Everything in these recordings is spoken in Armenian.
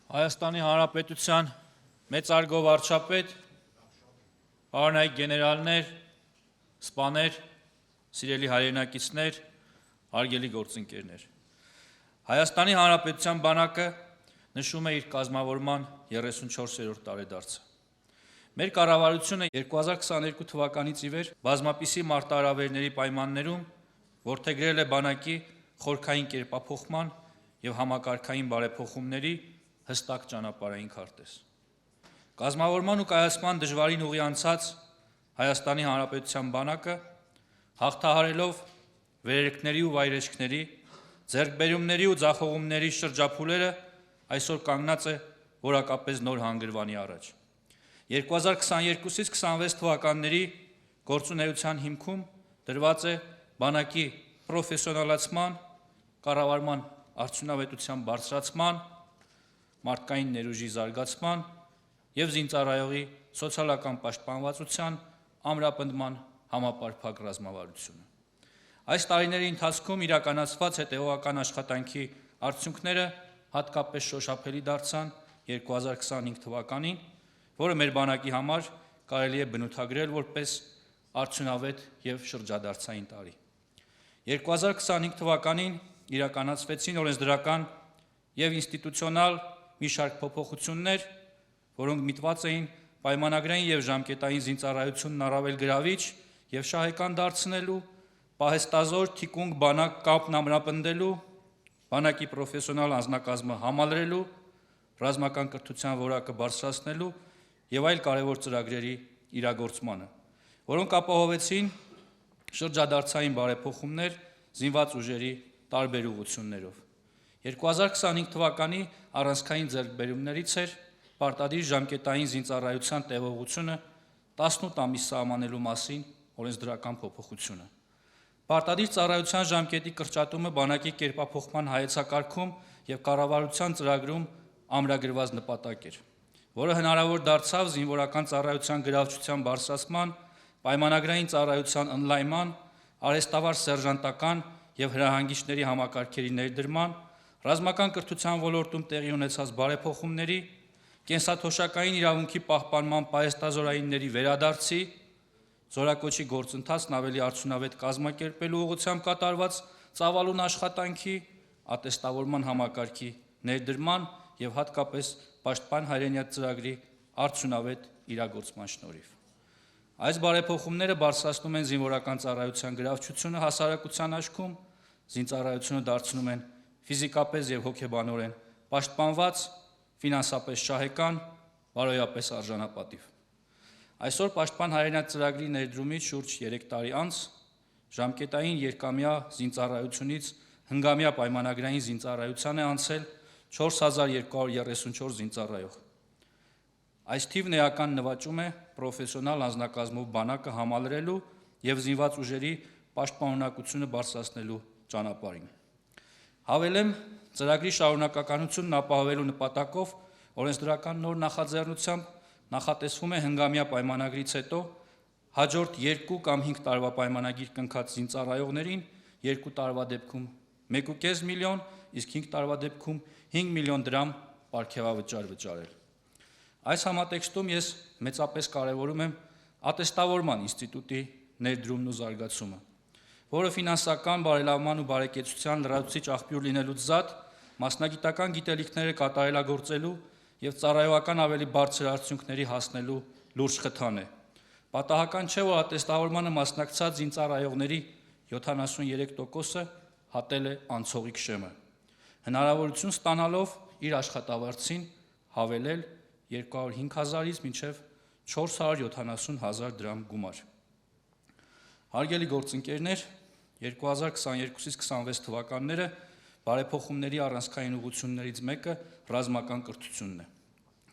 Հայաստանի Հանրապետության մեծարգո վարչապետ, պարոնայք գեներալներ, սպաներ, սիրելի հայրենակիցներ, հարգելի գործընկերներ։ Հայաստանի Հանրապետության բանակը նշում է իր կազմավորման 34-րդ տարեդարձը։ Մեր կառավարությունը 2022 թվականից ի վեր բազմապիսի մարտահրավերների պայմաններում որդեգրել է բանակի խորքային կերպափոխման և համակարգային բարեփոխումների հստակ ճանապարհային քարտեզ։ Կազմավորման ու կայացման դժվարին ուղի անցած Հայաստանի Հանրապետության բանակը հաղթահարելով վերելքների ու վայրէջքների, ձեռքբերումների ու ձախողումների շրջափուլերը այսօր կանգնած է որակապես նոր հանգրվանի առաջ։ 2022-ից 26 թվականների գործունեության հիմքում դրված է բանակի պրոֆեսիոնալացման, կառավարման արդյունավետության բարձրացման, մարդկային ներուժի զարգացման և զինծառայողի սոցիալական պաշտպանվածության ամրապնդման համապարփակ ռազմավարությունը։ Այս տարիների ընթացքում իրականացված հետևողական աշխատանքի արդյունքները հատկապես շոշափելի դարձան 2025 թվականին, որը մեր բանակի համար կարելի է բնութագրել որպես արդյունավետ և շրջադարձային տարի։ 2025 թվականին իրականացվեցին օրենսդրական և ինստիտուցիոնալ մի շարք փոփոխություններ, որոնք միտված էին պայմանագրային և ժամկետային զինծառայությունն առավել գրավիչ և շահեկան դարձնելու, պահեստազոր թիկունք բանակ կապն ամրապնդելու, բանակի պրոֆեսիոնալ անձնակազմը համալրելու, ռազմական կրթության որակը բարձրացնելու և այլ կարևոր ծրագրերի իրագործմանը, որոնք ապահովեցին շրջադարձային բարեփոխումներ զինված ուժերի տարբեր ուղղություններով։ 2025 թվականի առանցքային ձեռքբերումներից էր պարտադիր ժամկետային զինծառայության տևողությունը 18 ամիս սահմանելու մասին օրենսդրական փոփոխությունը։ Պարտադիր ծառայության ժամկետի կրճատումը բանակի կերպափոխման հայեցակարգում և կառավարության ծրագրում ամրագրված նպատակ էր, որը հնարավոր դարձավ զինվորական ծառայության գրավչության բարձրացման, պայմանագրային ծառայության ընդլայնման, արհեստավար սերժանտական և հրահանգիչների համակարգերի ներդրման, ռազմական կրթության ոլորտում տեղի ունեցած բարեփոխումների, կենսաթոշակային իրավունքի պահպանման պահեստազորայինների վերադարձի, զորակոչի գործընթացն ավելի արդյունավետ կազմակերպելու ուղղությամբ կատարված ծավալուն աշխատանքի, ատեստավորման համակարգի ներդրման և հատկապես Պաշտպան հայրենիաց ծրագրի արդյունավետ իրագործման շնորհիվ։ Այս բարեփոխումները բարձրացնում են զինվորական ծառայության գրավչությունը հասարակության աչքում, զինծառայությունը դարձնում են ֆիզիկապես և հոգեբանորեն պաշտպանված, ֆինանսապես շահեկան, բարոյապես արժանապատիվ։ Այսօր Պաշտպան հայրենիաց ծրագրի ներդրումից շուրջ 3 տարի անց ժամկետային երկամյա զինծառայությունից հնգամյա պայմանագրային զինծառայության է անցել 4234 զինծառայող։ Այս թիվն էական նվաճում է պրոֆեսիոնալ անձնակազմով բանակը համալրելու և զինված ուժերի պաշտպանունակությունը բարձրացնելու ճանապարհին։ Հավելեմ, ծրագրի շարունակականությունն ապահովելու նպատակով օրենսդրական նոր նախաձեռնությամբ նախատեսվում է հնգամյա պայմանագրից հետո հաջորդ 2 կամ 5 տարվա պայմանագիր կնքած զինծառայողներին 2 տարվա դեպքում 1.5 միլիոն, իսկ 5 տարվա դեպքում 5 միլիոն դրամ պարգևավճար վճարել։ Այս համատեքստում ես մեծապես կարևորում եմ ատեստավորման ինստիտուտի ներդրումն ու զարգացումը, որը ֆինանսական բարելավման ու բարեկեցության լրացուցիչ աղբյուր լինելուց զատ մասնագիտական գիտելիքները կատարելագործելու և ծառայողական ավելի բարձր արդյունքների հասնելու լուրջ խթան է։ Պատահական չէ, որ ատեստավորմանը մասնակցած զինծառայողների 73%-ը հատել է անցողիկ շեմը, հնարավորություն ստանալով իր աշխատավարձին հավելել 205,000-ից մինչև 470,000 դրամ գումար։ Հարգելի գործընկերներ, 2022-ից 26 թվականները բարեփոխումների առանցքային ուղղություններից մեկը ռազմական կրթությունն է։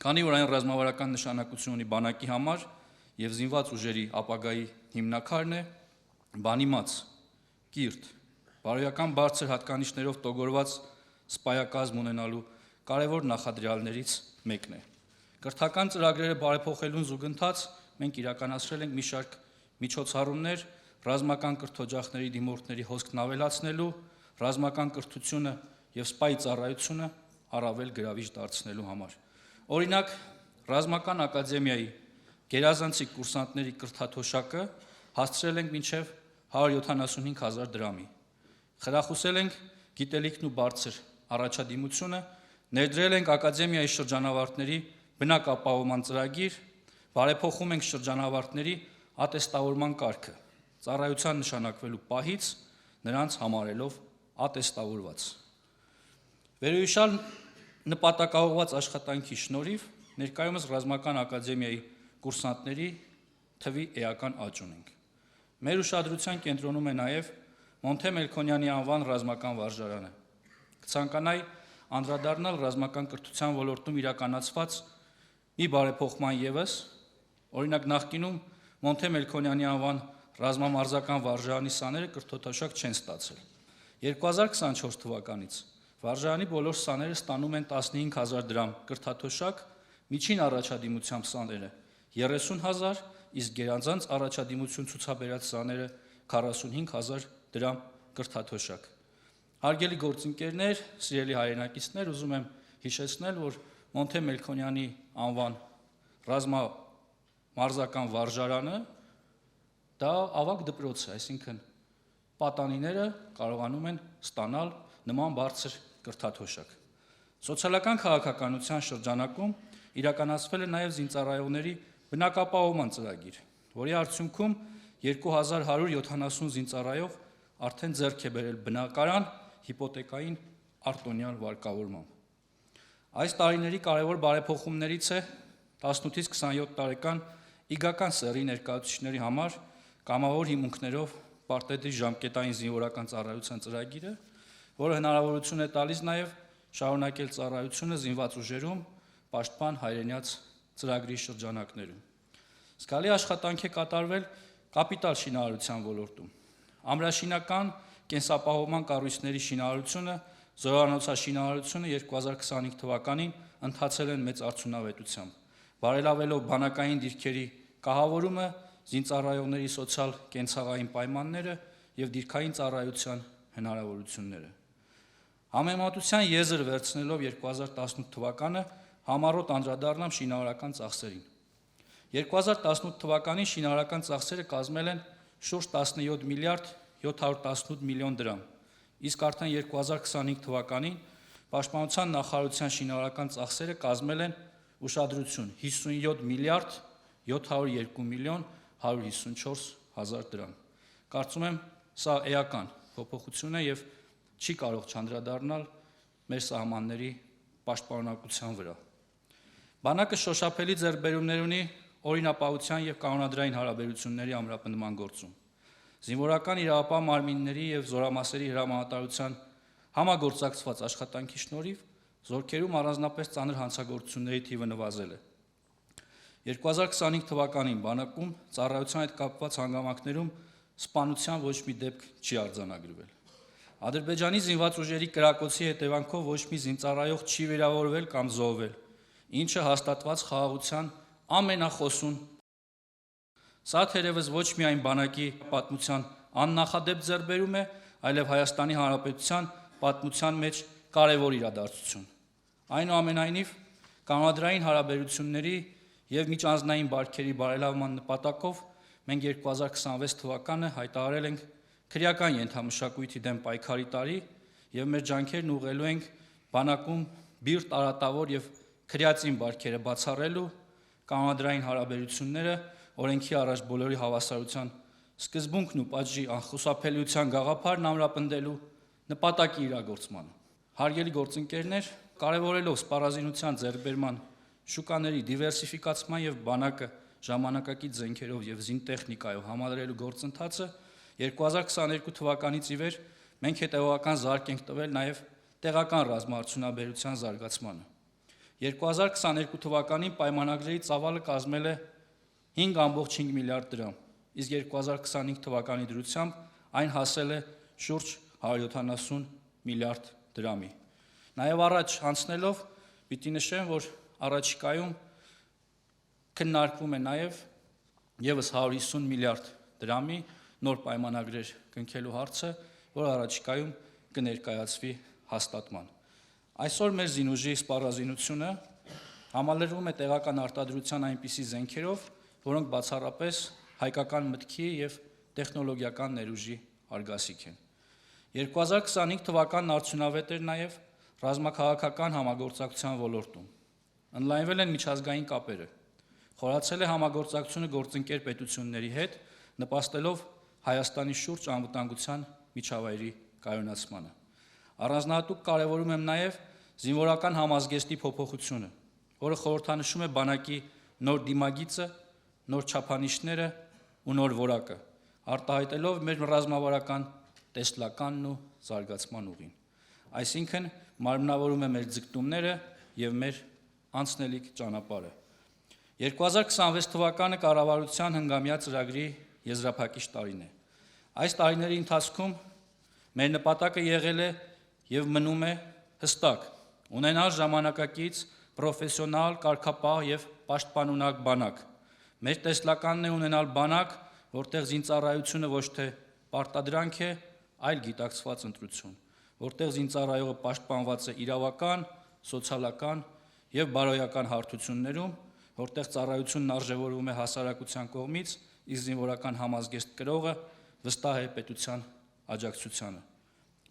Քանի որ այն ռազմավարական նշանակություն ունի բանակի համար և զինված ուժերի ապագայի հիմնաքարն է, բանիմաց, կիրթ, բարոյական բարձր հատկանիշներով տոգորված սպայակազմ ունենալու կարևոր նախադրյալներից մեկն է։ Կրթական ծրագրերը բարեփոխելուն զուգընթաց մենք իրականացրել ենք մի շարք միջոցառումներ ռազմական կրթօջախների դիմորդների հոսքն ավելացնելու, ռազմական կրթությունը և սպայի ծառայությունը առավել գրավիչ դարձնելու համար։ Օրինակ, ռազմական ակադեմիայի գերազանցիկ կուրսանտների կրթաթոշակը հասցրել ենք մինչև 175,000 դրամի։ Խրախուսել ենք գիտելիքն ու բարձր առաջադիմությունը, ներդրել ենք ակադեմիայի շրջանավարտների բնակապահովման ծրագիր, բարեփոխում ենք շրջանավարտների ատեստավորման կարգը, ծառայության նշանակվելու պահից նրանց համարելով ատեստավորված։ Վերոհիշյալ նպատակաուղղված աշխատանքի շնորհիվ ներկայումս ռազմական ակադեմիայի կուրսանտների թվի էական աճ ունենք։ Մեր ուշադրության կենտրոնում է նաև Մոնթե Մելքոնյանի անվան ռազմական վարժարանը։ Կցանկանայի անդրադառնալ ռազմական կրթության ոլորտում իրականացված մի բարեփոխման ևս, օրինակ նախկինում Մոնթե Մելքոնյանի անվան ռազմամարզական վարժարանի սաները կրթաթոշակ չեն ստացել։ 2024 թվականից վարժարանի բոլոր սաները ստանում են 15,000 դրամ կրթաթոշակ, միջին առաջադիմությամբ սաները 30,000, իսկ գերազանց առաջադիմություն ցուցաբերած սաները 45,000 դրամ կրթաթոշակ։ Հարգելի գործընկերներ, սիրելի հայրենակիցներ, ուզում եմ հիշեցնել, որ Մոնթե Մելքոնյանի անվան ռազմամարզական վարժարանը դա ավագ դպրոց է, այսինքն պատանիները կարողանում են ստանալ նման բարձր կրթաթոշակ։ Սոցիալական քաղաքականության շրջանակում իրականացվել է նաև զինծառայողների բնակապահովման ծրագիր, որի արդյունքում 2170 զինծառայող արդեն ձեռք է բերել բնակարան հիպոթեկային արտոնյալ վարկավորմամբ։ Այս տարիների կարևոր բարեփոխումներից է 18-ից 27 տարեկան իգական սեռի ներկայացուցիչների համար կամավոր հիմունքներով պարտեզի ժամկետային զինվորական ծառայության ծրագիրը, որը հնարավորություն է տալիս նաև շարունակել ծառայությունը զինված ուժերում պաշտպան հայրենյաց ծրագրի շրջանակներում։ Զգալի աշխատանք է կատարվել կապիտալ շինարարության ոլորտում։ Ամրաշինական կենսապահովման կառույցների շինարարությունը, զորանոցաշինարարությունը 2025 թվականին ընթացել են մեծ արդյունավետությամբ, բարելավելով բանակային դիրքերի կահավորումը, զինծառայողների սոցիալ-կենցաղային պայմանները և դիրքային ծառայության հնարավորությունները։ Համեմատության եզր վերցնելով 2018 թվականը համառոտ անդրադառնամ շինարարական ծախսերին։ 2018 թվականին շինարարական ծախսերը կազմել են շուրջ 17 միլիարդ 718 միլիոն դրամ, իսկ արդեն 2025 թվականին Պաշտպանության նախարարության շինարարական ծախսերը կազմել են ուշադրություն 57 միլիարդ 702 միլիոն 154 հազար դրամ։ Կարծում եմ, սա էական փոփոխություն է և չի կարող չանդրադառնալ մեր սահմանների պաշտպանունակության վրա։ Բանակը շոշափելի ձեռքբերումներ ունի օրինապահության և կանոնադրային հարաբերությունների ամրապնդման գործում։ Զինվորական իրավապահ մարմինների և զորամասերի հրամանատարության համագործակցված աշխատանքի շնորհիվ զորքերում առանձնապես ծանր հանցագործությունների թիվը նվազել է։ 2025 թվականին բանակում ծառայության հետ կապված հանգամանքներում սպանության ոչ մի դեպք չի արձանագրվել։ Ադրբեջանի զինված ուժերի կրակոցի հետևանքով ոչ մի զինծառայող չի վիրավորվել կամ զոհվել, ինչը հաստատված խաղաղության ամենախոսուն։ Սա թերևս ոչ միայն բանակի պատմության աննախադեպ ձեռքբերում է, այլև Հայաստանի Հանրապետության պատմության մեջ կարևոր իրադարձություն։ Այնուամենայնիվ, կանոնադրային հարաբերությունների և միջանձնային բարքերի բարելավման նպատակով մենք 2026 թվականը հայտարարել ենք քրեական ենթամշակույթի դեմ պայքարի տարի և մեր ջանքերն ուղղելու ենք բանակում բիրտ տարատավոր և քրեածին բարքերը բացառելու, կանոնադրային հարաբերությունները օրենքի առաջ բոլորի հավասարության սկզբունքն ու պատժի անխուսափելիության գաղափարն ամրապնդելու նպատակի իրագործմանը։ Հարգելի գործընկերներ, կարևորելով սպառազինության ձեռքբերման, շուկաների դիվերսիֆիկացման և բանակը ժամանակակից զենքերով և զինտեխնիկայով համալրելու գործընթացը 2022 թվականից ի վեր մենք հետևողական զարկ ենք տվել նաև տեղական ռազմաարդյունաբերության զարգացմանը։ 2022 թվականին պայմանագրերի ծավալը կազմել է 5,5 միլիարդ դրամ, իսկ 2025 թվականի դրությամբ այն հասել է շուրջ 170 միլիարդ դրամի։ Նաև առաջ անցնելով պիտի նշեմ, որ առաջիկայում քննարկվում է նաև ևս 150 միլիարդ դրամի նոր պայմանագրեր կնքելու հարցը, որը առաջիկայում կներկայացվի հաստատման։ Այսօր մեր զինուժի սպառազինությունը համալրվում է տեղական արտադրության այնպիսի զենքերով, որոնք բացառապես հայկական մտքի եւ տեխնոլոգիական ներուժի արգասիք են։ 2025 թվականն արդյունավետ էր նաեւ ռազմաքաղաքական համագործակցության ոլորտում։ Ընդլայնվել են միջազգային կապերը, խորացել է համագործակցությունը գործընկեր պետությունների հետ, նպաստելով Հայաստանի շուրջ անվտանգության միջավայրի կայունացմանը։ Առանձնահատուկ կարևորում եմ նաև զինվորական համազգեստի փոփոխությունը, որը խորհրդանշում է բանակի նոր դիմագիծը, նոր չափանիշները ու նոր որակը, արտահայտելով մեր ռազմավարական տեսլականն ու զարգացման ուղին։ Այսինքն մարմնավորում է մեր ձգտումները եւ մեր անցնելիք ճանապարհը։ 2026 թվականը կառավարության հնգամյա ծրագրի եզրափակիչ տարին է։ Այս տարիների ընթացքում մեր նպատակը եղել է եւ մնում է հստակ՝ ունենալ ժամանակակից, պրոֆեսիոնալ, կարգապահ եւ պաշտպանունակ բանակ։ Մեր տեսլականն է ունենալ բանակ, որտեղ զինծառայությունը ոչ թե պարտադրանք է, այլ գիտակցված ընտրություն, որտեղ զինծառայողը պաշտպանված է իրավական, սոցիալական եւ բարոյական հարթություններում, որտեղ ծառայությունն արժևորվում է հասարակության կողմից, իսկ զինվորական համազգեստ կրողը վստահ է պետության աջակցությանը։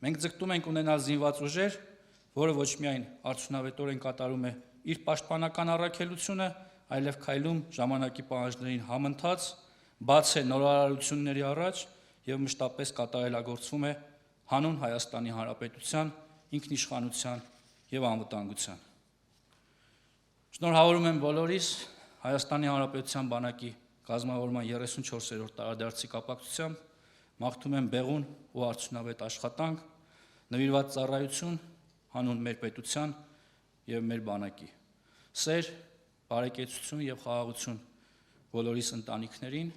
Մենք ձգտում ենք ունենալ զինված ուժեր, որը ոչ միայն արդյունավետորեն կատարում է իր պաշտպանական առաքելությունը, այլև քայլում ժամանակի պահանջներին համընթաց, բաց է նորարարությունների առաջ եւ մշտապես կատարելագործվում է հանուն Հայաստանի Հանրապետության ինքնիշխանության եւ անվտանգության։ Շնորհավորում եմ բոլորիս Հայաստանի Հանրապետության բանակի կազմավորման 34-րդ տարեդարձի կապակցությամբ, մաղթում եմ բեղուն ու արդյունավետ աշխատանք, նվիրված ծառայություն հանուն մեր պետության եւ մեր բանակի։ Սեր, բարեկեցություն եւ խաղաղություն բոլորիս ընտանիքներին,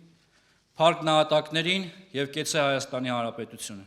փառք նահատակներին եւ կեցե Հայաստանի Հանրապետությունը։